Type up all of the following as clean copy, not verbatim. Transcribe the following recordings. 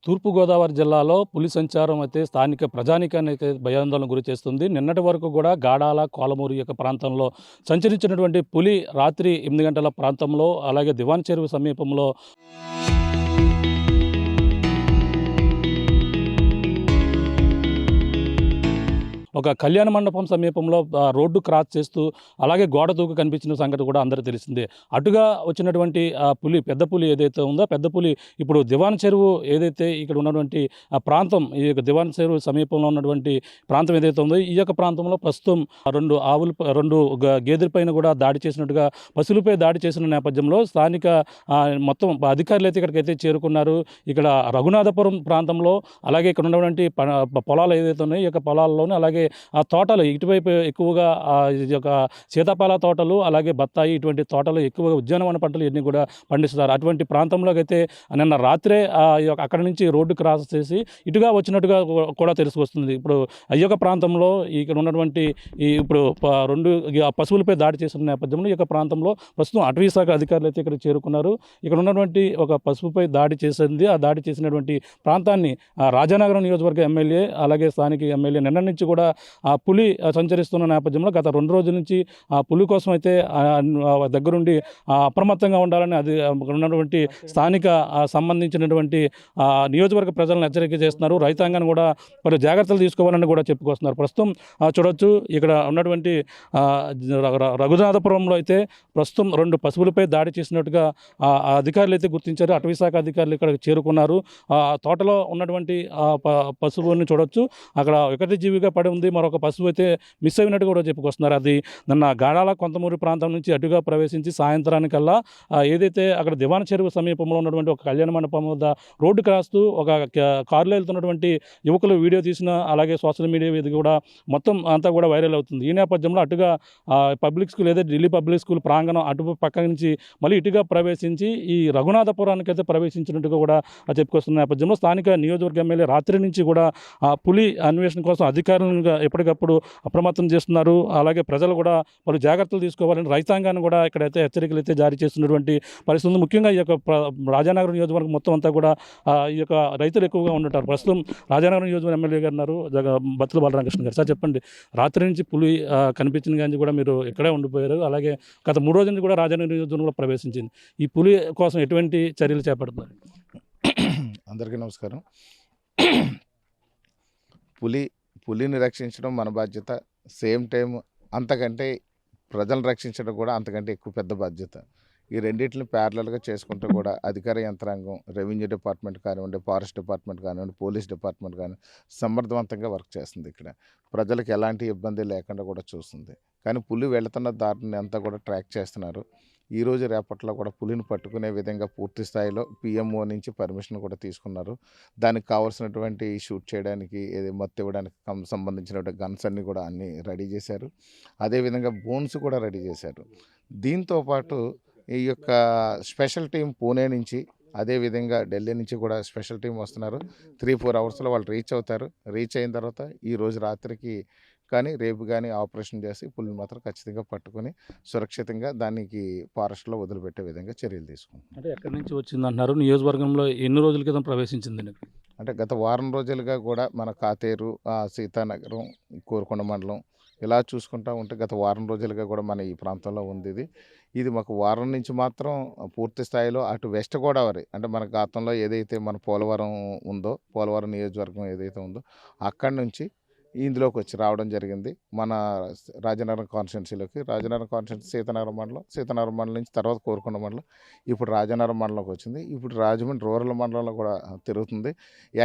తూర్పుగోదావరి జిల్లాలో పులి సంచారం అయితే స్థానిక ప్రజానీకాన్ని అయితే భయాందోళన గురి చేస్తుంది. నిన్నటి వరకు కూడా గాడాల, కోలమూరు యొక్క ప్రాంతంలో సంచరించినటువంటి పులి రాత్రి 8 గంటల ప్రాంతంలో, అలాగే దివాన్ చెరువు సమీపంలో ఒక కళ్యాణ మండపం సమీపంలో రోడ్డు క్రాస్ చేస్తూ అలాగే గోడ దూకు కనిపించిన సంగతి కూడా అందరికీ తెలిసిందే. అటుగా వచ్చినటువంటి పులి, పెద్ద పులి ఏదైతే ఉందో, పెద్ద పులి ఇప్పుడు దివాన్ చెరువు ఏదైతే ఇక్కడ ఉన్నటువంటి ప్రాంతం, ఈ యొక్క దివాన్ చెరువు సమీపంలో ఉన్నటువంటి ప్రాంతం ఏదైతే ఉందో, ఈ యొక్క ప్రాంతంలో ప్రస్తుతం రెండు గేదెల పైన కూడా దాడి చేసినట్టుగా, పశువులపై దాడి చేసిన నేపథ్యంలో స్థానిక మొత్తం అధికారులు అయితే ఇక్కడికైతే చేరుకున్నారు. ఇక్కడ రఘునాథపురం ప్రాంతంలో, అలాగే ఇక్కడ ఉన్నటువంటి పొలాలు ఏదైతే ఉన్నాయో, ఈ యొక్క పొలాల్లోనే అలాగే ఆ తోటలు ఇటువైపు ఎక్కువగా ఈ యొక్క సీతాఫల తోటలు, అలాగే బత్తాయి, ఇటువంటి తోటలు ఎక్కువగా ఉద్యానవన పంటలు ఇవన్నీ కూడా పండిస్తారు. అటువంటి ప్రాంతంలోకి అయితే నిన్న రాత్రే అక్కడ నుంచి రోడ్డు క్రాస్ చేసి ఇటుగా వచ్చినట్టుగా కూడా తెలుసుకొస్తుంది. ఇప్పుడు ఈ యొక్క ప్రాంతంలో ఇక్కడ ఉన్నటువంటి ఇప్పుడు రెండు పశువులపై దాడి చేసిన నేపథ్యంలో ఈ యొక్క ప్రాంతంలో ప్రస్తుతం అటవీ శాఖ అధికారులు అయితే ఇక్కడ చేరుకున్నారు. ఇక్కడ ఉన్నటువంటి ఒక పశువుపై దాడి చేసింది. ఆ దాడి చేసినటువంటి ప్రాంతాన్ని రాజానగరం నియోజకవర్గ ఎమ్మెల్యే, అలాగే స్థానిక ఎమ్మెల్యే నిన్న నుంచి కూడా ఆ పులి సంచరిస్తున్న నేపథ్యంలో గత 2 రోజుల నుంచి ఆ పులి కోసం అయితే దగ్గరుండి అప్రమత్తంగా ఉండాలని అది ఉన్నటువంటి స్థానిక సంబంధించినటువంటి నియోజకవర్గ ప్రజలను హెచ్చరిక చేస్తున్నారు. రైతాంగాన్ని కూడా మరి జాగ్రత్తలు తీసుకోవాలని కూడా చెప్పుకొస్తున్నారు. ప్రస్తుతం చూడొచ్చు, ఇక్కడ ఉన్నటువంటి రఘునాథపురంలో అయితే ప్రస్తుతం 2 పశువులపై దాడి చేసినట్టుగా అధికారులు అయితే గుర్తించారు. అటవీ శాఖ అధికారులు ఇక్కడ చేరుకున్నారు. తోటలో ఉన్నటువంటి పశువుని చూడొచ్చు, అక్కడ ఒకటి జీవిగా పడి ఉంది. మరొక పశువు అయితే మిస్ అయినట్టు కూడా చెప్పుకొస్తున్నారు. అది నిన్న గాడాల కొంతమూరి ప్రాంతం నుంచి అటుగా ప్రవేశించి సాయంత్రానికల్లా ఏదైతే అక్కడ దివాన్ చెరువు సమీపంలో ఉన్నటువంటి ఒక కళ్యాణ మండపం వద్ద రోడ్డు క్రాస్తూ ఒక కారులో వెళ్తున్నటువంటి యువకులు వీడియో తీసిన, అలాగే సోషల్ మీడియా ఇది కూడా మొత్తం అంతా కూడా వైరల్ అవుతుంది. ఈ నేపథ్యంలో అటుగా పబ్లిక్ స్కూల్ ఏదైతే ఢిల్లీ పబ్లిక్ స్కూల్ ప్రాంగణం అటు పక్క నుంచి మళ్ళీ ఇటుగా ప్రవేశించి ఈ రఘునాథపురానికి అయితే ప్రవేశించినట్టుగా కూడా చెప్పుకొస్తున్న నేపథ్యంలో స్థానిక నియోజకవర్గ ఎమ్మెల్యే రాత్రి నుంచి కూడా పులి అన్వేషణ కోసం అధికారులుగా ఎప్పటికప్పుడు అప్రమత్తం చేస్తున్నారు. అలాగే ప్రజలు కూడా వాళ్ళు జాగ్రత్తలు తీసుకోవాలని రైతాంగాన్ని కూడా ఇక్కడైతే హెచ్చరికలు అయితే జారీ చేస్తున్నటువంటి పరిస్థితి ఉంది. ముఖ్యంగా ఈ యొక్క రాజానగరం నియోజకవర్గం మొత్తం అంతా కూడా ఈ యొక్క రైతులు ఎక్కువగా ఉంటుంటారు. ప్రస్తుతం రాజానగరం నియోజకవర్గం ఎమ్మెల్యే గారు ఉన్నారు, బత్తుల బాలరామకృష్ణ గారు. సార్ చెప్పండి, రాత్రి నుంచి పులి కనిపించిన కానీ కూడా మీరు ఇక్కడే ఉండిపోయారు. అలాగే గత 3 రోజుల నుంచి కూడా రాజానగరం నియోజకవర్గంలో ప్రవేశించింది. ఈ పులి కోసం ఎటువంటి చర్యలు చేపడుతున్నారు? అందరికీ నమస్కారం. పులిని రక్షించడం మన బాధ్యత. సేమ్ టైం అంతకంటే ప్రజలను రక్షించడం కూడా అంతకంటే ఎక్కువ పెద్ద బాధ్యత. ఈ రెండింటిని ప్యారలల్గా చేసుకుంటూ కూడా అధికార యంత్రాంగం, రెవెన్యూ డిపార్ట్మెంట్ కానివ్వండి, ఫారెస్ట్ డిపార్ట్మెంట్ కానివ్వండి, పోలీస్ డిపార్ట్మెంట్ కానివ్వండి సమర్థవంతంగా వర్క్ చేస్తుంది. ఇక్కడ ప్రజలకు ఎలాంటి ఇబ్బంది లేకుండా కూడా చూస్తుంది. కానీ పులి వెళుతున్న దారిని అంతా కూడా ట్రాక్ చేస్తున్నారు. ఈరోజు రేపట్లో కూడా పులిని పట్టుకునే విధంగా పూర్తి స్థాయిలో పిఎంఓ నుంచి పర్మిషన్ కూడా తీసుకున్నారు. దానికి కావాల్సినటువంటి షూట్ చేయడానికి, మత్తు ఇవ్వడానికి సంబంధించినటువంటి గన్స్ అన్నీ కూడా అన్నీ రెడీ చేశారు. అదేవిధంగా బోన్స్ కూడా రెడీ చేశారు. దీంతోపాటు ఈ యొక్క స్పెషల్ టీం పూణే నుంచి, అదేవిధంగా ఢిల్లీ నుంచి కూడా స్పెషల్ టీం వస్తున్నారు. 3-4 అవర్స్లో వాళ్ళు రీచ్ అవుతారు. రీచ్ అయిన తర్వాత ఈరోజు రాత్రికి కానీ రేపు కానీ ఆపరేషన్ చేసి పులిని మాత్రం ఖచ్చితంగా పట్టుకొని సురక్షితంగా దానికి ఫారెస్ట్లో వదిలిపెట్టే విధంగా చర్యలు తీసుకుంటాం. అంటే ఎక్కడి నుంచి వచ్చింది అంటున్నారు? నియోజకవర్గంలో ఎన్ని రోజుల క్రితం ప్రవేశించింది? అంటే గత వారం రోజులుగా కూడా మన కాతేరు, సీతానగరం, కోరుకొండ మండలం ఇలా చూసుకుంటూ ఉంటే గత వారం రోజులుగా కూడా మన ఈ ప్రాంతంలో ఉంది. ఇది మాకు వారం నుంచి మాత్రం పూర్తి స్థాయిలో అటు వెస్ట్ గోదావరి, అంటే మన గతంలో ఏదైతే మన పోలవరం ఉందో, పోలవరం నియోజకవర్గం ఏదైతే ఉందో అక్కడి నుంచి ఇందులోకి వచ్చి రావడం జరిగింది. మన రాజనగరం కాన్స్టిట్యున్సీలోకి, రాజనగరం కాన్స్టిట్యున్సీ సీతానగరం మండలం, సీతానగరం మండలం నుంచి తర్వాత కోరుకొండ మండలం, ఇప్పుడు రాజనగరం మండలంకి వచ్చింది. ఇప్పుడు రాజమండ్రి రూరల్ మండలంలో కూడా తిరుగుతుంది.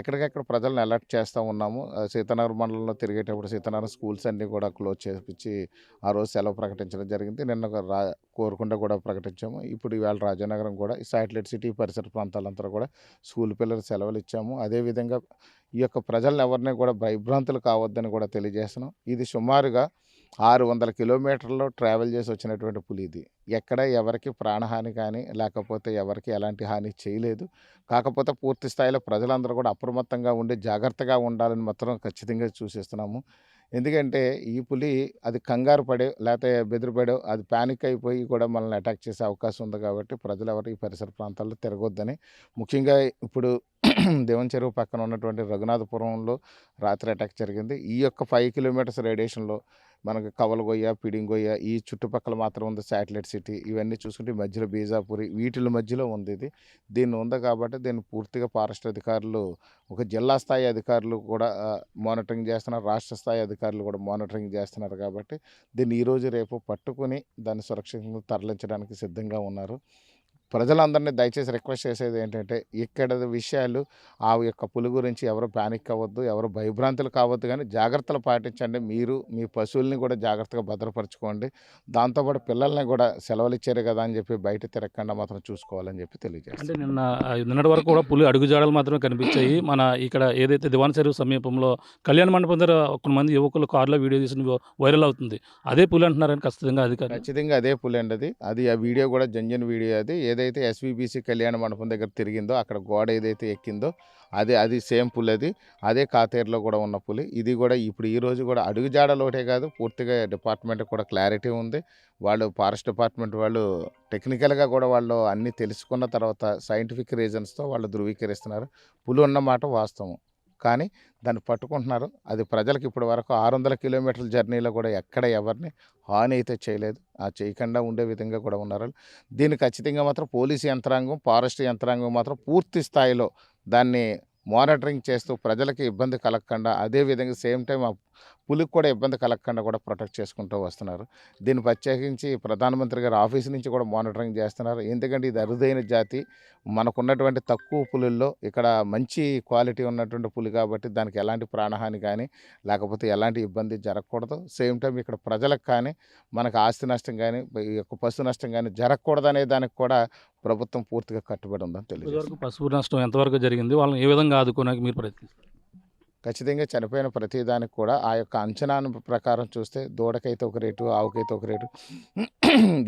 ఎక్కడికెక్కడ ప్రజలను అలర్ట్ చేస్తూ ఉన్నాము. సీతానగరం మండలంలో తిరిగేటప్పుడు సీతానగరం స్కూల్స్ అన్నీ కూడా క్లోజ్ చేపించి ఆ రోజు సెలవు ప్రకటించడం జరిగింది. నిన్న కోరుకొండ కూడా ప్రకటించాము. ఇప్పుడు ఇవాళ రాజనగరం కూడా శాటిలైట్ సిటీ పరిసర ప్రాంతాలంతా కూడా స్కూల్ పిల్లలు సెలవులు ఇచ్చాము. అదేవిధంగా ఈ యొక్క ప్రజలను ఎవరిని కూడా భయభ్రాంతులు కావద్దని కూడా తెలియజేస్తున్నాం. ఇది సుమారుగా 600 కిలోమీటర్లు ట్రావెల్ చేసి వచ్చినటువంటి పులి. ఇది ఎక్కడ ఎవరికి ప్రాణహాని కానీ లేకపోతే ఎవరికి ఎలాంటి హాని చేయలేదు. కాకపోతే పూర్తి స్థాయిలో ప్రజలందరూ కూడా అప్రమత్తంగా ఉండి జాగ్రత్తగా ఉండాలని మాత్రం ఖచ్చితంగా సూచిస్తున్నాము. ఎందుకంటే ఈ పులి అది కంగారు పడే లేకపోతే బెదిరిపడో అది పానిక్ అయిపోయి కూడా మనల్ని అటాక్ చేసే అవకాశం ఉంది కాబట్టి ప్రజలు ఎవరు ఈ పరిసర ప్రాంతాల్లో తిరగొద్దని, ముఖ్యంగా ఇప్పుడు దేవన్ చెరువు పక్కన ఉన్నటువంటి రఘునాథపురంలో రాత్రి అటాక్ జరిగింది. ఈ యొక్క 5 కిలోమీటర్స్ రేడియేషన్లో మనకు కవలగొయ్య, పిడింగొయ్య ఈ చుట్టుపక్కల మాత్రం ఉంది శాటిలైట్ సిటీ. ఇవన్నీ చూసుకుంటే ఈ మధ్యలో బీజాపురి వీటిల మధ్యలో ఉంది ఇది. దీన్ని ఉంది కాబట్టి దీన్ని పూర్తిగా ఫారెస్ట్ అధికారులు, ఒక జిల్లా స్థాయి అధికారులు కూడా మానిటరింగ్ చేస్తున్నారు, రాష్ట్ర స్థాయి అధికారులు కూడా మానిటరింగ్ చేస్తున్నారు కాబట్టి దీన్ని ఈరోజు రేపు పట్టుకుని దాన్ని సురక్షితంగా తరలించడానికి సిద్ధంగా ఉన్నారు. ప్రజలందరినీ దయచేసి రిక్వెస్ట్ చేసేది ఏంటంటే, ఇక్కడ విషయాలు ఆ యొక్క పులి గురించి ఎవరు ప్యానిక్ అవ్వద్దు, ఎవరు భయభ్రాంతులు కావద్దు, కానీ జాగ్రత్తలు పాటించండి. మీరు మీ పశువుల్ని కూడా జాగ్రత్తగా భద్రపరచుకోండి. దాంతోపాటు పిల్లల్ని కూడా సెలవులు ఇచ్చారు కదా అని చెప్పి బయట తిరగకుండా మాత్రం చూసుకోవాలని చెప్పి తెలియజేస్తాను. అంటే నిన్నటి వరకు కూడా పులి అడుగుజాడలు మాత్రమే కనిపించాయి. మన ఇక్కడ ఏదైతే దివాన్ చెరువు సమీపంలో కళ్యాణ మండపం దగ్గర కొంతమంది యువకులు కారులో వీడియో తీసిన వైరల్ అవుతుంది. అదే పులి అంటున్నారని ఖచ్చితంగా అదే పులి అండి. అది ఆ వీడియో కూడా జెన్యూన్ వీడియో. అది ఏదైతే ఎస్వీబీసీ కళ్యాణ మండపం దగ్గర తిరిగిందో, అక్కడ గోడ ఏదైతే ఎక్కిందో అది సేమ్ పులి. అదే కాతేరులో కూడా ఉన్న పులి. ఇది కూడా ఇప్పుడు ఈరోజు కూడా అడుగుజాడలు ఒకటే కాదు, పూర్తిగా డిపార్ట్మెంట్ కూడా క్లారిటీ ఉంది. వాళ్ళు ఫారెస్ట్ డిపార్ట్మెంట్ వాళ్ళు టెక్నికల్గా కూడా వాళ్ళు అన్నీ తెలుసుకున్న తర్వాత సైంటిఫిక్ రీజన్స్తో వాళ్ళు ధృవీకరిస్తున్నారు. పులి ఉన్నమాట వాస్తవం, కానీ దాన్ని పట్టుకుంటున్నారు. అది ప్రజలకు ఇప్పటి వరకు 600 కిలోమీటర్ల జర్నీలో కూడా ఎక్కడ ఎవరిని హాని అయితే చేయలేదు. ఆ చేయకుండా ఉండే విధంగా కూడా ఉన్నారు. దీన్ని ఖచ్చితంగా మాత్రం పోలీసు యంత్రాంగం, ఫారెస్ట్ యంత్రాంగం మాత్రం పూర్తి స్థాయిలో దాన్ని మానిటరింగ్ చేస్తూ ప్రజలకి ఇబ్బంది కలగకుండా, అదేవిధంగా సేమ్ టైం ఆ పులికి కూడా ఇబ్బంది కలగకుండా కూడా ప్రొటెక్ట్ చేసుకుంటూ వస్తున్నారు. దీన్ని ప్రత్యేకించి ప్రధానమంత్రి గారి ఆఫీస్ నుంచి కూడా మానిటరింగ్ చేస్తున్నారు. ఎందుకంటే ఇది అరుదైన జాతి, మనకున్నటువంటి తక్కువ పులుల్లో ఇక్కడ మంచి క్వాలిటీ ఉన్నటువంటి పులి కాబట్టి దానికి ఎలాంటి ప్రాణహాని కానీ లేకపోతే ఎలాంటి ఇబ్బంది జరగకూడదు. సేమ్ టైం ఇక్కడ ప్రజలకు కానీ మనకు ఆస్తి నష్టం కానీ ఈ యొక్క పశు నష్టం కానీ జరగకూడదనే దానికి కూడా ప్రభుత్వం పూర్తిగా కట్టుబడి ఉందని తెలియదు. పశువు నష్టం ఎంతవరకు జరిగింది, వాళ్ళని ఏ విధంగా ఆదుకోవడానికి మీరు ప్రయత్నిస్తారు? ఖచ్చితంగా చనిపోయిన ప్రతిదానికి కూడా ఆ యొక్క అంచనా ప్రకారం చూస్తే దూడకైతే ఒక రేటు, ఆవుకైతే ఒక రేటు,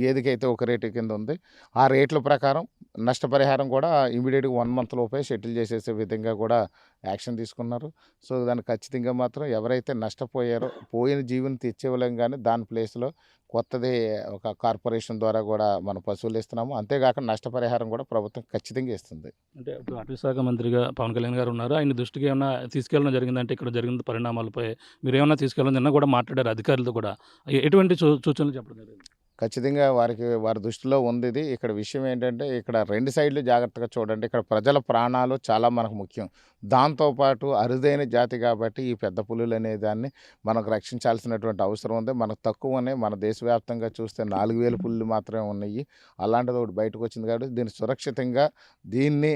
గేదెకైతే ఒక రేటు కింద ఉంది. ఆ రేట్ల ప్రకారం నష్టపరిహారం కూడా ఇమీడియట్గా 1 మంత్ లోపే సెటిల్ చేసేసే విధంగా కూడా యాక్షన్ తీసుకున్నారు. సో దానికి ఖచ్చితంగా మాత్రం ఎవరైతే నష్టపోయారో, పోయిన జీవిని తెచ్చేవాళ్ళం కానీ దాని ప్లేస్లో కొత్తది ఒక కార్పొరేషన్ ద్వారా కూడా మన పశువులు ఇస్తున్నాము. అంతేకాకుండా నష్టపరిహారం కూడా ప్రభుత్వం ఖచ్చితంగా ఇస్తుంది. అంటే ఇప్పుడు అటవీ శాఖ మంత్రిగా పవన్ కళ్యాణ్ గారు ఉన్నారు. ఆయన దృష్టికి ఏమైనా తీసుకెళ్ళడం జరిగిందంటే ఇక్కడ జరిగిన పరిణామాలపై మీరు ఏమైనా తీసుకెళ్ళడం, నిన్న కూడా మాట్లాడారు అధికారులతో కూడా, ఎటువంటి సూచనలు చెప్పడం జరిగింది? ఖచ్చితంగా వారి దృష్టిలో ఉంది ఇది. ఇక్కడ విషయం ఏంటంటే, ఇక్కడ 2 సైడ్లు జాగ్రత్తగా చూడండి. ఇక్కడ ప్రజల ప్రాణాలు చాలా మనకు ముఖ్యం. దాంతోపాటు అరుదైన జాతి కాబట్టి ఈ పెద్ద పులులు అనే దాన్ని మనకు రక్షించాల్సినటువంటి అవసరం ఉంది. మనకు తక్కువనే, మన దేశవ్యాప్తంగా చూస్తే 4000 పులులు మాత్రమే ఉన్నాయి. అలాంటిది ఒకటి బయటకు వచ్చింది కాబట్టి దీన్ని సురక్షితంగా దీన్ని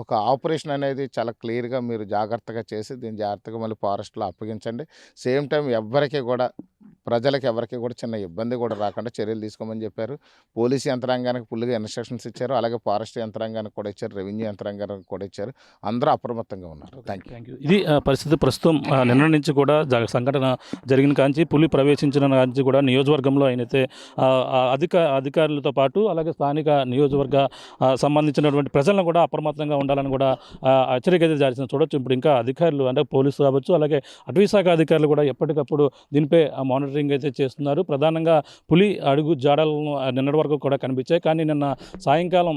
ఒక ఆపరేషన్ అనేది చాలా క్లియర్గా మీరు జాగ్రత్తగా చేసి దీన్ని జాగ్రత్తగా మళ్ళీ ఫారెస్ట్లో అప్పగించండి. సేమ్ టైం ప్రజలకు ఎవరికి కూడా చిన్న ఇబ్బంది కూడా రాకుండా చర్యలు తీసుకోమని చెప్పారు. పోలీసు యంత్రాంగానికి ఫుల్గా ఇన్స్ట్రక్షన్స్ ఇచ్చారు. అలాగే ఫారెస్ట్ యంత్రాంగానికి కూడా ఇచ్చారు, రెవెన్యూ యంత్రాంగానికి కూడా ఇచ్చారు. అందరూ అప్రమత్తంగా ఉన్నారు. Thank you. ఇది పరిస్థితి ప్రస్తుతం. నిన్న నుంచి కూడా సంఘటన జరిగిన కాంచి, పులి ప్రవేశించిన కాంచి కూడా నియోజకవర్గంలో అయినైతే అధికారులతో పాటు అలాగే స్థానిక నియోజకవర్గ సంబంధించినటువంటి ప్రజలను కూడా అప్రమత్తంగా ఉండాలని కూడా హెచ్చరిక అయితే జారీ చూడొచ్చు. ఇప్పుడు ఇంకా అధికారులు అంటే పోలీసు కావచ్చు, అలాగే అటవీ శాఖ అధికారులు కూడా ఎప్పటికప్పుడు దీనిపై మానిటరింగ్ అయితే చేస్తున్నారు. ప్రధానంగా పులి అడుగు జాడలను నిన్నటి వరకు కూడా కనిపించాయి. కానీ నిన్న సాయంకాలం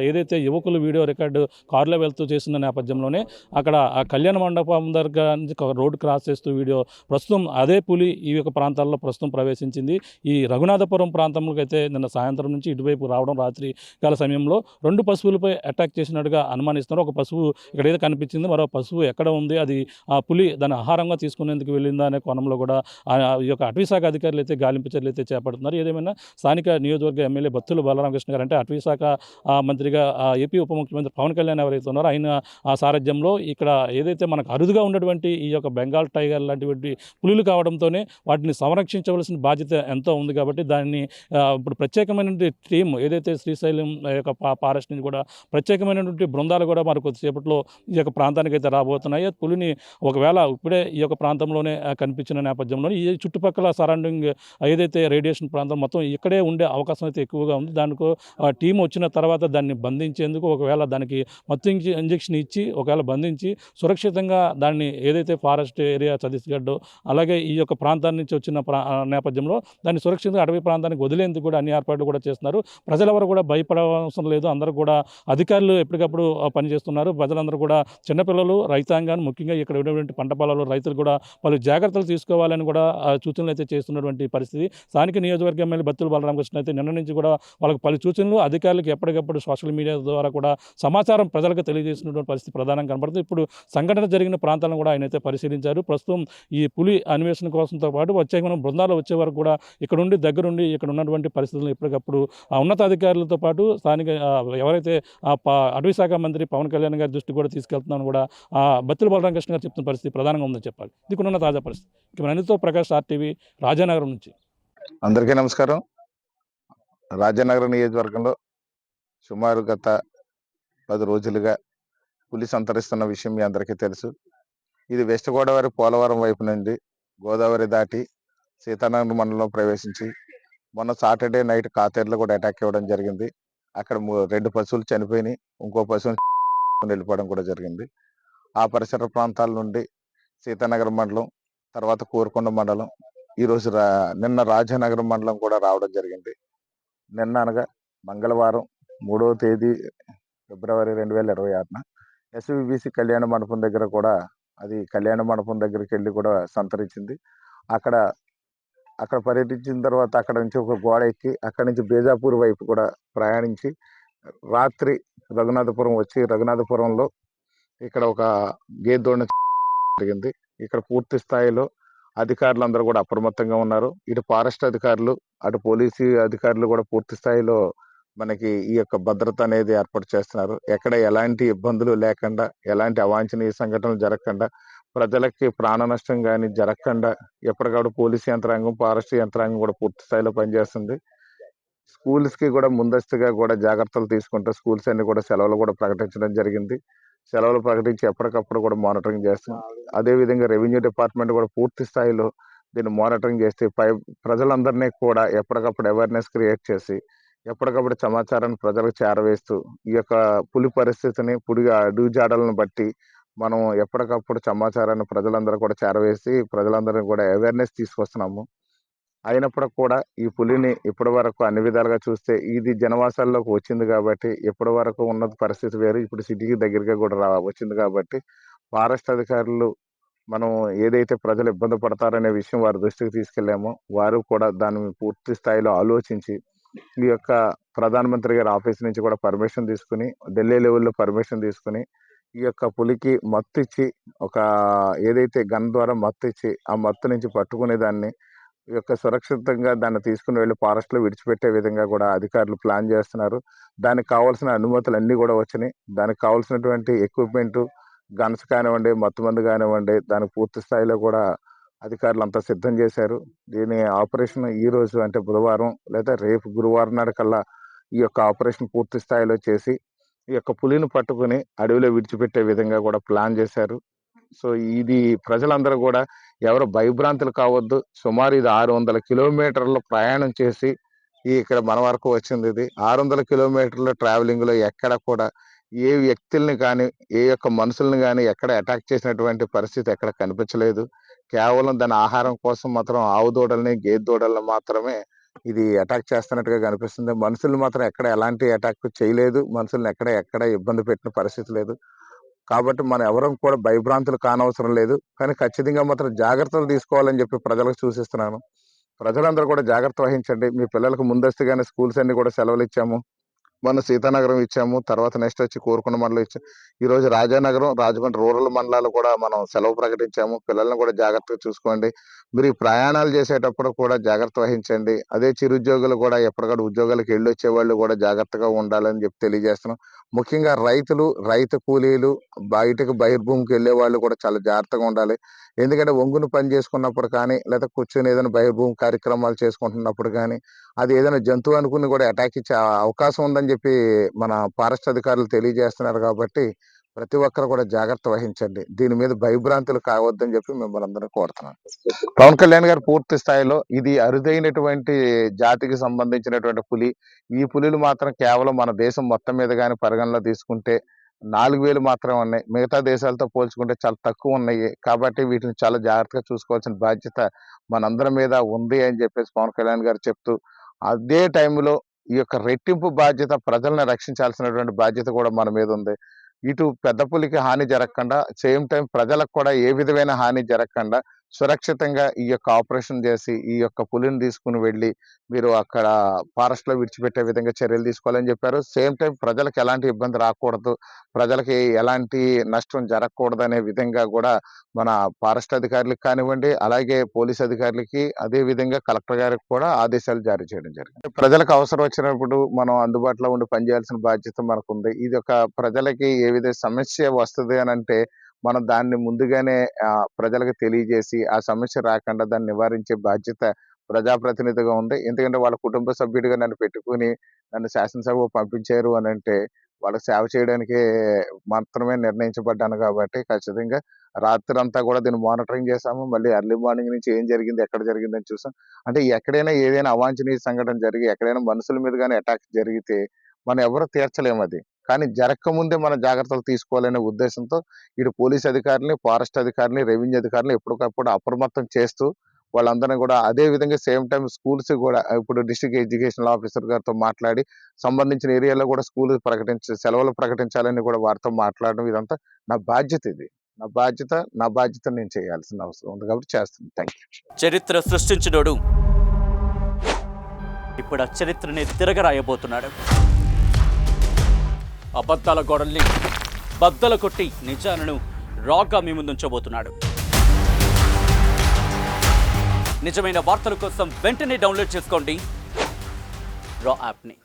ఏదైతే యువకులు వీడియో రికార్డు కారులో వెళ్తూ చేస్తున్న నేపథ్యంలోనే అక్కడ ఆ కళ్యాణ మండపం దగ్గర నుంచి రోడ్డు క్రాస్ చేస్తూ వీడియో, ప్రస్తుతం అదే పులి ఈ యొక్క ప్రాంతాల్లో ప్రస్తుతం ప్రవేశించింది. ఈ రఘునాథపురం ప్రాంతంలోకి అయితే నిన్న సాయంత్రం నుంచి ఇటువైపు రావడం, రాత్రి కాల సమయంలో 2 పశువులపై అటాక్ చేసినట్టుగా అనుమానిస్తున్నారు. ఒక పశువు ఇక్కడ ఏదో కనిపించింది, మరో పశువు ఎక్కడ ఉంది, అది ఆ పులి దాన్ని ఆహారంగా తీసుకునేందుకు వెళ్ళిందా అనే కోణంలో కూడా ఈ యొక్క అటవీ శాఖ అధికారులు అయితే గాలింపు చర్యలు అయితే చేపడుతున్నారు. ఏదేమైనా స్థానిక నియోజకవర్గ ఎమ్మెల్యే బత్తుల బలరామకృష్ణ గారు అంటే అటవీ శాఖ మంత్రిగా ఏపీ ఉప ముఖ్యమంత్రి పవన్ కళ్యాణ్ ఎవరైతే ఉన్నారో ఆయన ఆ సారథ్యంలో ఇక్కడ ఏదైతే మనకు అరుదుగా ఉన్నటువంటి ఈ యొక్క బెంగాల్ టైగర్ లాంటివి పులులు కావడంతోనే వాటిని సంరక్షించవలసిన బాధ్యత ఎంతో ఉంది. కాబట్టి దాన్ని ఇప్పుడు ప్రత్యేకమైనటువంటి టీం ఏదైతే శ్రీశైలం యొక్క ఫారెస్ట్ నుంచి కూడా ప్రత్యేకమైనటువంటి ఉన్నటువంటి బృందాలు కూడా మరి కొద్దిసేపట్లో ఈ యొక్క ప్రాంతానికి అయితే రాబోతున్నాయి. పులిని ఒకవేళ ఇప్పుడే ఈ యొక్క ప్రాంతంలోనే కనిపించిన నేపథ్యంలో ఈ చుట్టుపక్కల సరౌండింగ్ ఏదైతే రేడియేషన్ ప్రాంతం మొత్తం ఇక్కడే ఉండే అవకాశం అయితే ఎక్కువగా ఉంది. దానికో టీం వచ్చిన తర్వాత దాన్ని బంధించేందుకు ఒకవేళ దానికి మత్తు ఇంజెక్షన్ ఇచ్చి ఒకవేళ బంధించి సురక్షితంగా దాన్ని ఏదైతే ఫారెస్ట్ ఏరియా ఛత్తీస్గఢ్ అలాగే ఈ యొక్క ప్రాంతాన్ని నుంచి వచ్చిన నేపథ్యంలో దాన్ని సురక్షితంగా అటవీ ప్రాంతానికి వదిలేందుకు కూడా అన్ని ఏర్పాట్లు కూడా చేస్తున్నారు. ప్రజలెవరు కూడా భయపడవలసిన లేదు. అందరూ కూడా అధికారులు ఎప్పటికప్పుడు పనిచేస్తున్నారు. ప్రజలందరూ కూడా చిన్నపిల్లలు, రైతాంగాన్ని ముఖ్యంగా ఇక్కడ ఉన్నటువంటి పంట పొలాలు రైతులు కూడా పలు జాగ్రత్తలు తీసుకోవాలని కూడా సూచనలు అయితే చేస్తున్నటువంటి పరిస్థితి. స్థానిక నియోజకవర్గ ఎమ్మెల్యే బత్తుల బలరామకృష్ణ అయితే నిన్న నుంచి కూడా వాళ్ళకి పలు సూచనలు అధికారులకు ఎప్పటికప్పుడు సోషల్ మీడియా ద్వారా కూడా సమాచారం ప్రజలకు తెలియజేసినటువంటి పరిస్థితి ప్రధానంగా కనబడుతుంది. ఇప్పుడు సంఘటన జరిగిన ప్రాంతాలను కూడా ఆయన అయితే పరిశీలించారు. ప్రస్తుతం ఈ పులి అన్వేషణ కోసంతో పాటు వచ్చే మనం బృందాలు వచ్చే వరకు కూడా ఇక్కడ ఉండి దగ్గరుండి ఇక్కడ ఉన్నటువంటి పరిస్థితులను ఎప్పటికప్పుడు ఉన్నతాధికారులతో పాటు స్థానిక ఎవరైతే అటవీ శాఖ మంత్రి పవన్ కళ్యాణ్ గారి దృష్టి కూడా తీసుకెళ్తున్నాను కూడా బత్తుల బలరామకృష్ణ గారు చెప్తున్న పరిస్థితి ప్రధానంగా ఉందని చెప్పాలి. ఇది ఉన్న తాజా పరిస్థితి. ఇక అనితో ప్రకాష్ RTV రాజానగరం నుంచి. అందరికీ నమస్కారం. రాజానగరం నియోజకవర్గంలో సుమారు గత 10 రోజులుగా పులి సంతరిస్తున్న విషయం మీ అందరికీ తెలుసు. ఇది వెస్ట్ గోదావరి పోలవరం వైపు నుండి గోదావరి దాటి సీతానగరం మండలంలో ప్రవేశించి మొన్న సాటర్డే నైట్ కాతేరులో కూడా అటాక్ ఇవ్వడం జరిగింది. అక్కడ 2 పశువులు చనిపోయినాయి, ఇంకో పశువుని వెళ్ళిపోవడం కూడా జరిగింది. ఆ పరిసర ప్రాంతాల నుండి సీతానగరం మండలం, తర్వాత కోరుకొండ మండలం, ఈరోజు నిన్న రాజానగరం మండలం కూడా రావడం జరిగింది. నిన్న అనగా మంగళవారం 3వ తేదీ ఫిబ్రవరి 2026న SVBC కళ్యాణ మండపం దగ్గర కూడా అది కళ్యాణ మండపం దగ్గరికి వెళ్ళి కూడా సంతరించింది. అక్కడ పర్యటించిన తర్వాత అక్కడ నుంచి ఒక గోడ ఎక్కి అక్కడి నుంచి బేజాపూర్ వైపు కూడా ప్రయాణించి రాత్రి రఘునాథపురం వచ్చి రఘునాథపురంలో ఇక్కడ ఒక గేదె జరిగింది. ఇక్కడ పూర్తి స్థాయిలో అధికారులు అందరూ కూడా అప్రమత్తంగా ఉన్నారు. ఇటు ఫారెస్ట్ అధికారులు, అటు పోలీసు అధికారులు కూడా పూర్తి స్థాయిలో మనకి ఈ యొక్క భద్రత అనేది ఏర్పాటు చేస్తున్నారు. ఎక్కడ ఎలాంటి ఇబ్బందులు లేకుండా, ఎలాంటి అవాంఛనీయ సంఘటనలు జరగకుండా, ప్రజలకి ప్రాణ నష్టం కానీ జరగకుండా ఎప్పటికప్పుడు పోలీసు యంత్రాంగం, ఫారెస్ట్ యంత్రాంగం కూడా పూర్తి స్థాయిలో పనిచేస్తుంది. స్కూల్స్కి కూడా ముందస్తుగా కూడా జాగ్రత్తలు తీసుకుంటూ స్కూల్స్ అన్ని కూడా సెలవులు కూడా ప్రకటించడం జరిగింది. సెలవులు ప్రకటించి ఎప్పటికప్పుడు కూడా మానిటరింగ్ చేస్తాం. అదేవిధంగా రెవెన్యూ డిపార్ట్మెంట్ కూడా పూర్తి స్థాయిలో దీన్ని మానిటరింగ్ చేస్తే ప్రజలందరినీ కూడా ఎప్పటికప్పుడు అవేర్నెస్ క్రియేట్ చేసి ఎప్పటికప్పుడు సమాచారాన్ని ప్రజలకు చేరవేస్తూ ఈ యొక్క పులి పరిస్థితిని, అడుగు జాడలను బట్టి మనం ఎప్పటికప్పుడు సమాచారాన్ని ప్రజలందరూ కూడా చేరవేసి ప్రజలందరినీ కూడా అవేర్నెస్ తీసుకొస్తున్నాము. అయినప్పటికి కూడా ఈ పులిని ఇప్పటి వరకు అన్ని విధాలుగా చూస్తే ఇది జనవాసాల్లోకి వచ్చింది కాబట్టి ఇప్పటి వరకు ఉన్న పరిస్థితి వేరు. ఇప్పుడు సిటీకి దగ్గరగా కూడా వచ్చింది కాబట్టి ఫారెస్ట్ అధికారులు మనం ఏదైతే ప్రజలు ఇబ్బంది పడతారనే విషయం వారి దృష్టికి తీసుకెళ్లామో వారు కూడా దాన్ని పూర్తి స్థాయిలో ఆలోచించి ఈ యొక్క ప్రధానమంత్రి గారి ఆఫీస్ నుంచి కూడా పర్మిషన్ తీసుకుని, ఢిల్లీ లెవెల్లో పర్మిషన్ తీసుకుని ఈ యొక్క పులికి మత్తు ఇచ్చి ఏదైతే గన్ ద్వారా మత్తు ఇచ్చి ఆ మత్తు నుంచి పట్టుకునే దాన్ని ఈ యొక్క సురక్షితంగా దాన్ని తీసుకుని వెళ్ళి ఫారెస్ట్లో విడిచిపెట్టే విధంగా కూడా అధికారులు ప్లాన్ చేస్తున్నారు. దానికి కావాల్సిన అనుమతులు అన్నీ కూడా వచ్చినాయి. దానికి కావాల్సినటువంటి ఎక్విప్మెంట్, గన్స్ కానివ్వండి, మత్తుమందు కానివ్వండి, దానికి పూర్తి స్థాయిలో కూడా అధికారులు అంతా సిద్ధం చేశారు. దీని ఆపరేషన్ ఈ రోజు అంటే బుధవారం లేదా రేపు గురువారం నాడు కల్లా ఈ యొక్క ఆపరేషన్ పూర్తి స్థాయిలో చేసి ఈ యొక్క పులిని పట్టుకుని అడవిలో విడిచిపెట్టే విధంగా కూడా ప్లాన్ చేశారు. సో ఇది ప్రజలందరూ కూడా ఎవరు భయభ్రాంతులు కావద్దు. సుమారు ఇది 600 కిలోమీటర్ల ప్రయాణం చేసి ఇక్కడ మన వరకు వచ్చింది. ఇది 600 కిలోమీటర్ల ట్రావెలింగ్ లో ఎక్కడ కూడా ఏ వ్యక్తుల్ని కానీ, ఏ యొక్క మనుషుల్ని కానీ ఎక్కడ అటాక్ చేసినటువంటి పరిస్థితి ఎక్కడ కనిపించలేదు. కేవలం దాని ఆహారం కోసం మాత్రం ఆవు దూడల్ని, గేదె దూడల్ని మాత్రమే ఇది అటాక్ చేస్తున్నట్టుగా కనిపిస్తుంది. మనుషులు మాత్రం ఎక్కడ ఎలాంటి అటాక్ చేయలేదు. మనుషుల్ని ఎక్కడ ఇబ్బంది పెట్టిన పరిస్థితి లేదు. కాబట్టి మనం ఎవరం కూడా భయభ్రాంతులు కానవసరం లేదు. కానీ ఖచ్చితంగా మాత్రం జాగ్రత్తలు తీసుకోవాలని చెప్పి ప్రజలకు సూచిస్తున్నాను. ప్రజలందరూ కూడా జాగ్రత్త వహించండి. మీ పిల్లలకు ముందస్తుగానే స్కూల్స్ అన్ని కూడా సెలవులు ఇచ్చాము. మొన్న సీతానగరం ఇచ్చాము, తర్వాత నెక్స్ట్ వచ్చి కోరుకొండ మండలం ఇచ్చాము. ఈరోజు రాజానగరం, రాజమండ్రి రూరల్ మండలాలు కూడా మనం సెలవు ప్రకటించాము. పిల్లల్ని కూడా జాగ్రత్తగా చూసుకోండి. మీరు ఈ ప్రయాణాలు చేసేటప్పుడు కూడా జాగ్రత్త వహించండి. అదే చిరుద్యోగులు కూడా ఎప్పటికప్పుడు ఉద్యోగాలకు వెళ్ళొచ్చే వాళ్ళు కూడా జాగ్రత్తగా ఉండాలని చెప్పి తెలియజేస్తున్నాం. ముఖ్యంగా రైతు కూలీలు, బయటకు బహిర్భూమికి వెళ్ళే వాళ్ళు కూడా చాలా జాగ్రత్తగా ఉండాలి. ఎందుకంటే ఒంగుని పని చేసుకున్నప్పుడు కానీ, లేదా కూర్చొని ఏదైనా బహిర్భూమి కార్యక్రమాలు చేసుకుంటున్నప్పుడు కానీ అది ఏదైనా జంతువు అనుకుని కూడా అటాక్ ఇచ్చే అవకాశం ఉందని చెప్పి మన ఫారెస్ట్ అధికారులు తెలియజేస్తున్నారు. కాబట్టి ప్రతి ఒక్కరు కూడా జాగ్రత్త వహించండి. దీని మీద భయభ్రాంతులు కావద్దని చెప్పి మిమ్మల్ని అందరూ కోరుతున్నాను. పవన్ కళ్యాణ్ గారు పూర్తి స్థాయిలో ఇది అరుదైనటువంటి జాతికి సంబంధించినటువంటి పులి. ఈ పులులు మాత్రం కేవలం మన దేశం మొత్తం మీద కానీ పరిగణలో తీసుకుంటే 4,000 మాత్రమే ఉన్నాయి. మిగతా దేశాలతో పోల్చుకుంటే చాలా తక్కువ ఉన్నాయి. కాబట్టి వీటిని చాలా జాగ్రత్తగా చూసుకోవాల్సిన బాధ్యత మనందరి మీద ఉంది అని చెప్పేసి పవన్ కళ్యాణ్ గారు చెప్తూ, అదే టైంలో ఈ యొక్క రెట్టింపు బాధ్యత ప్రజల్ని రక్షించాల్సినటువంటి బాధ్యత కూడా మన మీద ఉంది. ఇటు పెద్ద పులికి హాని జరగకుండా, సేమ్ టైం ప్రజలకు కూడా ఏ విధమైన హాని జరగకుండా సురక్షితంగా ఈ యొక్క ఆపరేషన్ చేసి ఈ యొక్క పులిని తీసుకుని వెళ్ళి మీరు అక్కడ ఫారెస్ట్ లో విడిచిపెట్టే విధంగా చర్యలు తీసుకోవాలని చెప్పారు. సేమ్ టైం ప్రజలకు ఎలాంటి ఇబ్బంది రాకూడదు, ప్రజలకి ఎలాంటి నష్టం జరగకూడదు అనే విధంగా కూడా మన ఫారెస్ట్ అధికారులకు కానివ్వండి, అలాగే పోలీస్ అధికారులకి, అదే విధంగా కలెక్టర్ గారికి కూడా ఆదేశాలు జారీ చేయడం జరిగింది. ప్రజలకు అవసరం వచ్చినప్పుడు మనం అందుబాటులో ఉండి పనిచేయాల్సిన బాధ్యత మనకుంది. ఇది ఒక ప్రజలకి ఏ విధ సమస్య వస్తుంది అని అంటే మనం దాన్ని ముందుగానే ప్రజలకు తెలియజేసి ఆ సమస్య రాకుండా దాన్ని నివారించే బాధ్యత ప్రజాప్రతినిధిగా ఉంది. ఎందుకంటే వాళ్ళ కుటుంబ సభ్యుడిగా నన్ను పెట్టుకుని నన్ను శాసనసభకు పంపించారు అని అంటే వాళ్ళకి సేవ చేయడానికే మాత్రమే నిర్ణయించబడ్డాను. కాబట్టి ఖచ్చితంగా రాత్రంతా కూడా దీన్ని మానిటరింగ్ చేశాము. మళ్ళీ ఎర్లీ మార్నింగ్ నుంచి ఏం జరిగింది, ఎక్కడ జరిగిందని చూసాం. అంటే ఎక్కడైనా ఏదైనా అవాంఛనీయ సంఘటన జరిగి ఎక్కడైనా మనుషుల మీద కానీ అటాక్ జరిగితే మనం ఎవరు తీర్చలేము అది. కానీ జరగకముందే మన జాగ్రత్తలు తీసుకోవాలనే ఉద్దేశంతో ఇటు పోలీస్ అధికారులని, ఫారెస్ట్ అధికారులని, రెవెన్యూ అధికారులని ఎప్పటికప్పుడు అప్రమత్తం చేస్తూ వాళ్ళందరినీ కూడా అదే విధంగా సేమ్ టైం స్కూల్స్ కూడా ఇప్పుడు డిస్ట్రిక్ట్ ఎడ్యుకేషనల్ ఆఫీసర్ గారితో మాట్లాడి సంబంధించిన ఏరియాలో కూడా స్కూల్ సెలవులు ప్రకటించాలని కూడా వారితో మాట్లాడడం ఇదంతా నా బాధ్యత. ఇది నా బాధ్యత నేను చేయాల్సిన అవసరం ఉంది కాబట్టి చేస్తున్నాను. Thank you. చరిత్ర సృష్టించినోడు ఇప్పుడు ఆ చరిత్రని తిరగరాయబోతున్నాడు. అబద్ధాల గోడల్ని బద్దలు కొట్టి నిజాలను రాగా మీ ముందుంచబోతున్నాడు. నిజమైన వార్తల కోసం వెంటనే డౌన్లోడ్ చేసుకోండి రా యాప్ని.